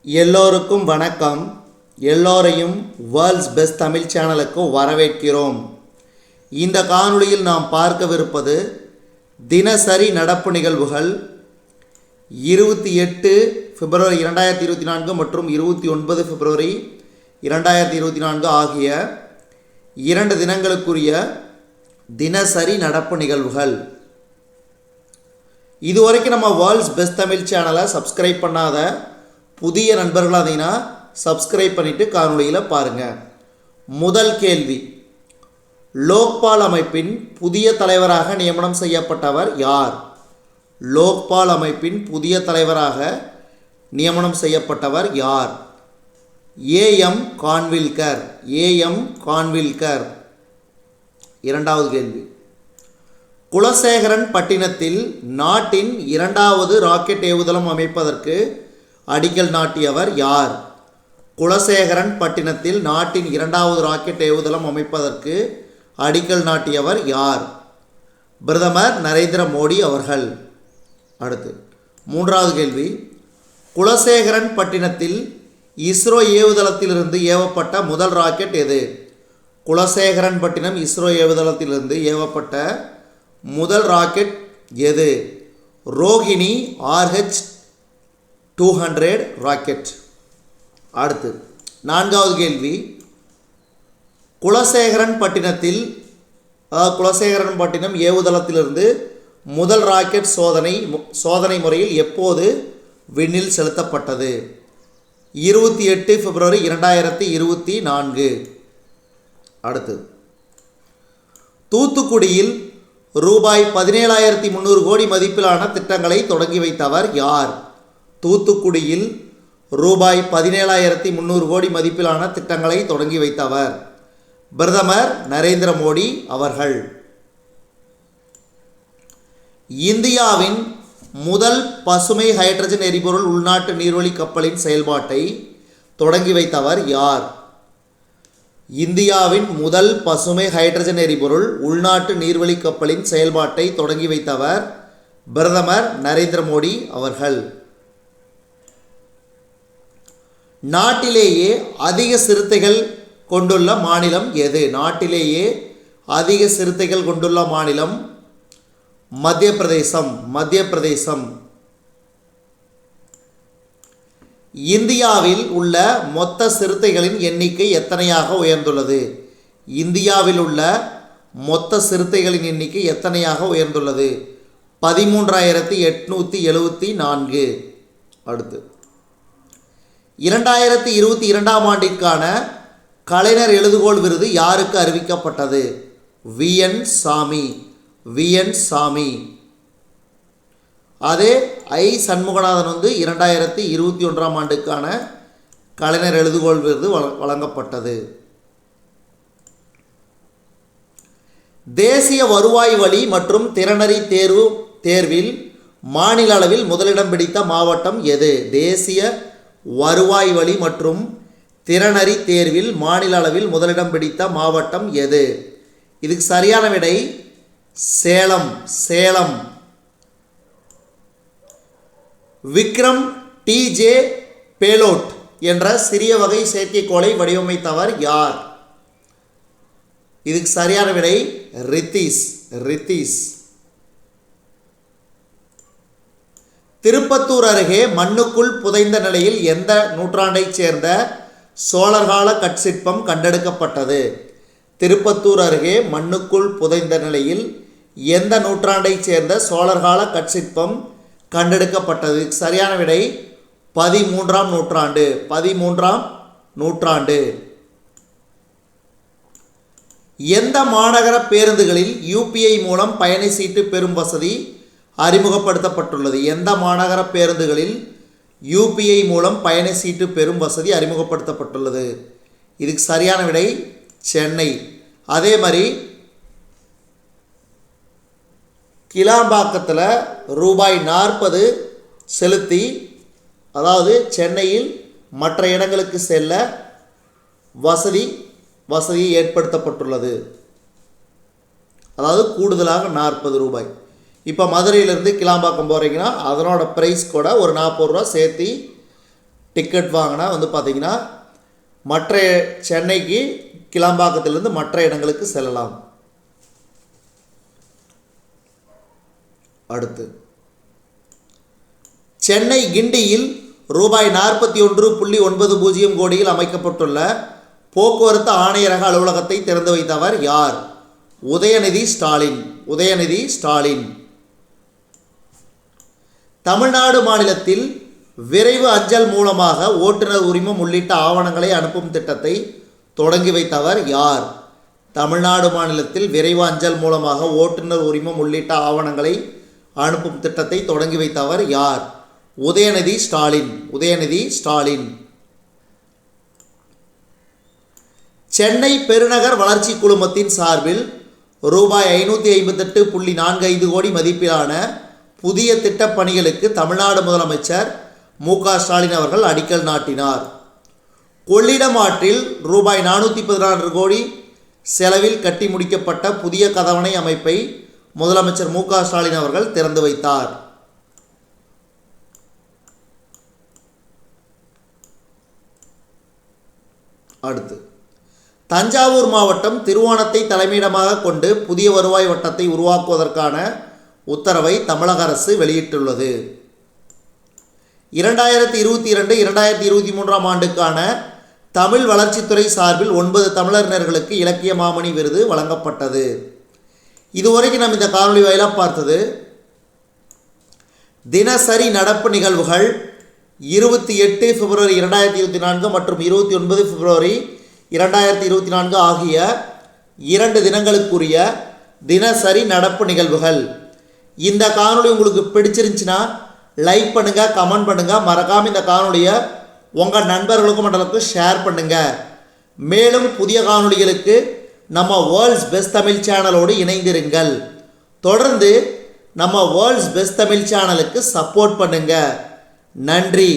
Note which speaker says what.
Speaker 1: எல்லோருக்கும் வணக்கம். எல்லோரையும் வேர்ல்ட்ஸ் பெஸ்ட் தமிழ் சேனலுக்கு வரவேற்கிறோம். இந்த காணொளியில் நாம் பார்க்கவிருப்பது தினசரி நடப்பு நிகழ்வுகள் 28 பிப்ரவரி 2024 மற்றும் 29 பிப்ரவரி 2024 ஆகிய 2 தினங்களுக்குரிய தினசரி நடப்பு நிகழ்வுகள். இதுவரைக்கும் நம்ம வேர்ல்ட்ஸ் பெஸ்ட் தமிழ் சேனலை சப்ஸ்கிரைப் பண்ணாத புதிய நண்பர்களாக இருந்தீங்கன்னா சப்ஸ்கிரைப் பண்ணிவிட்டு காணொளியில் பாருங்கள். முதல் கேள்வி, லோக்பால் அமைப்பின் புதிய தலைவராக நியமனம் செய்யப்பட்டவர் யார்? லோக்பால் அமைப்பின் புதிய தலைவராக நியமனம் செய்யப்பட்டவர் யார்? ஏஎம் கான்வில்கர். ஏஎம் கான்வில்கர். இரண்டாவது கேள்வி, குலசேகரன் பட்டினத்தில் நாட்டின் 2வது ராக்கெட் ஏவுதளம் அமைப்பதற்கு அடிக்கல் நாட்டியவர் யார்? குலசேகரன் பட்டினத்தில் நாட்டின் 2வது ராக்கெட் ஏவுதளம் அமைப்பதற்கு அடிக்கல் நாட்டியவர் யார்? பிரதமர் நரேந்திர மோடி அவர்கள். அடுத்து மூன்றாவது கேள்வி, குலசேகரன் பட்டினத்தில் இஸ்ரோ ஏவுதளத்திலிருந்து ஏவப்பட்ட முதல் ராக்கெட் எது? குலசேகரன் பட்டினம் இஸ்ரோ ஏவுதளத்திலிருந்து ஏவப்பட்ட முதல் ராக்கெட் எது? Rohini RH-200 rocket. அடுத்து நான்காவது கேள்வி, குலசேகரன் பட்டினம் ஏவுதளத்திலிருந்து முதல் ராக்கெட் சோதனை முறையில் எப்போது விண்ணில் செலுத்தப்பட்டது? 28 பிப்ரவரி 2024. அடுத்து தூத்துக்குடியில் ரூபாய் 17,300 கோடி மதிப்பிலான திட்டங்களை தொடங்கி வைத்தவர் யார்? தூத்துக்குடியில் ரூபாய் 17,300 கோடி மதிப்பிலான திட்டங்களை தொடங்கி வைத்தவர் பிரதமர் நரேந்திர மோடி அவர்கள். இந்தியாவின் முதல் பசுமை ஹைட்ரஜன் எரிபொருள் உள்நாட்டு நீர்வழி கப்பலின் செயல்பாட்டை தொடங்கி வைத்தவர் யார்? இந்தியாவின் முதல் பசுமை ஹைட்ரஜன் எரிபொருள் உள்நாட்டு நீர்வழி கப்பலின் செயல்பாட்டை தொடங்கி வைத்தவர் பிரதமர் நரேந்திர மோடி அவர்கள். நாட்டிலேயே அதிக சிறுத்தைகள் கொண்டுள்ள மாநிலம் எது? நாட்டிலேயே அதிக சிறுத்தைகள் கொண்டுள்ள மாநிலம் மத்திய பிரதேசம். மத்திய பிரதேசம். இந்தியாவில் உள்ள மொத்த சிறுத்தைகளின் எண்ணிக்கை எத்தனையாக உயர்ந்துள்ளது? இந்தியாவில் உள்ள மொத்த சிறுத்தைகளின் எண்ணிக்கை எத்தனையாக உயர்ந்துள்ளது? 13,874. அடுத்து 2022ஆம் ஆண்டிற்கான கலைஞர் எழுதுகோள் விருது யாருக்கு அறிவிக்கப்பட்டது? VN சாமி. VN சாமி. அதே சண்முகநாதன் 2021ஆம் ஆண்டுக்கான கலைஞர் எழுதுகோள் விருது வழங்கப்பட்டது. தேசிய வருவாய் வழி மற்றும் திறனறி தேர்வில் மாநில அளவில் முதலிடம் பிடித்த மாவட்டம் எது? தேசிய வருவாய் வழி மற்றும் திறனறி தேர்வில் மாநில அளவில் முதலிடம் பிடித்த மாவட்டம் எது? இதுக்கு சரியான விடை சேலம். சேலம். விக்ரம் TJ பேலோட் என்ற சிறிய வகை செயற்கைக்கோளை வடிவமைத்தவர் யார்? இதுக்கு சரியான விடை ரித்தீஷ். ரித்தீஷ். திருப்பத்தூர் அருகே மண்ணுக்குள் புதைந்த நிலையில் எந்த நூற்றாண்டைச் சேர்ந்த சோழர்கால கற்சிற்பம் கண்டெடுக்கப்பட்டது? திருப்பத்தூர் அருகே மண்ணுக்குள் புதைந்த நிலையில் எந்த நூற்றாண்டைச் சேர்ந்த சோழர்கால கற்சிற்பம் கண்டெடுக்கப்பட்டது? சரியான விடை 13ஆம் நூற்றாண்டு. 13ஆம் நூற்றாண்டு. எந்த மாநகர பேருந்துகளில் UPI மூலம் பயண சீட்டு பெறும் வசதி அறிமுகப்படுத்தப்பட்டுள்ளது? எந்த மாநகர பேருந்துகளில் UPI மூலம் பயண சீட்டு பெறும் வசதி அறிமுகப்படுத்தப்பட்டுள்ளது? இதுக்கு சரியான விடை சென்னை. அதே மாதிரி கிளாம்பாக்கத்தில் ரூபாய் 40 செலுத்தி, அதாவது சென்னையில் மற்ற இடங்களுக்கு செல்ல வசதி ஏற்படுத்தப்பட்டுள்ளது. அதாவது கூடுதலாக 40 ரூபாய். இப்போ மதுரையிலேருந்து கிளாம்பாக்கம் போகிறீங்கன்னா அதனோட ப்ரைஸ் கூட ஒரு 40 ரூபா சேர்த்து டிக்கெட் வாங்கினா வந்து பார்த்திங்கன்னா மற்ற சென்னைக்கு கிளம்பாக்கத்திலிருந்து மற்ற இடங்களுக்கு செல்லலாம். அடுத்து சென்னை கிண்டியில் ரூபாய் 41.90 கோடியில் அமைக்கப்பட்டுள்ள போக்குவரத்து ஆணையரக அலுவலகத்தை திறந்து வைத்தவர் யார்? உதயநிதி ஸ்டாலின். உதயநிதி ஸ்டாலின். தமிழ்நாடு மாநிலத்தில் விரைவு அஞ்சல் மூலமாக ஓட்டுநர் உரிமம் உள்ளிட்ட ஆவணங்களை அனுப்பும் திட்டத்தை தொடங்கி வைத்தவர் யார்? தமிழ்நாடு மாநிலத்தில் விரைவு அஞ்சல் மூலமாக ஓட்டுநர் உரிமம் உள்ளிட்ட ஆவணங்களை அனுப்பும் திட்டத்தை தொடங்கி வைத்தவர் யார்? உதயநிதி ஸ்டாலின். உதயநிதி ஸ்டாலின். சென்னை பெருநகர் வளர்ச்சி குழுமத்தின் சார்பில் ரூபாய் 558.45 கோடி மதிப்பிலான புதிய திட்டப் பணிகளுக்கு தமிழ்நாடு முதலமைச்சர் மு.க. ஸ்டாலின் அவர்கள் அடிக்கல் நாட்டினார். கொள்ளிடம் ஆற்றில் ரூபாய் 414 கோடி செலவில் கட்டி முடிக்கப்பட்ட புதிய கதவணை அமைப்பை முதலமைச்சர் மு.க. ஸ்டாலின் அவர்கள் திறந்து வைத்தார். அடுத்து தஞ்சாவூர் மாவட்டம் திருவோணத்தை தலைமையிடமாக கொண்டு புதிய வருவாய் வட்டத்தை உருவாக்குவதற்கான உத்தரவை தமிழக அரசு வெளியிட்டுள்ளது. 2022-2023 ஆண்டுக்கான தமிழ் வளர்ச்சித்துறை சார்பில் 9 தமிழறிஞர்களுக்கு இலக்கிய மாமணி விருது வழங்கப்பட்டது. இதுவரைக்கும் நம்ம இந்த காணொலி வாயிலாக பார்த்தது தினசரி நடப்பு நிகழ்வுகள் 28 பிப்ரவரி 2024 மற்றும் 29 பிப்ரவரி 2024 ஆகிய 2 தினங்களுக்குரிய தினசரி நடப்பு நிகழ்வுகள். இந்த காணொலி உங்களுக்கு பிடிச்சிருந்துச்சுன்னா லைக் பண்ணுங்கள், கமெண்ட் பண்ணுங்கள், மறக்காமல் இந்த காணொலியை உங்கள் நண்பர்களுக்கும் மற்றவர்களுக்கும் ஷேர் பண்ணுங்கள். மேலும் புதிய காணொலிகளுக்கு நம்ம வேர்ல்ட்ஸ் பெஸ்ட் தமிழ் சேனலோடு இணைந்திருங்கள். தொடர்ந்து நம்ம வேர்ல்ட்ஸ் பெஸ்ட் தமிழ் சேனலுக்கு சப்போர்ட் பண்ணுங்கள். நன்றி.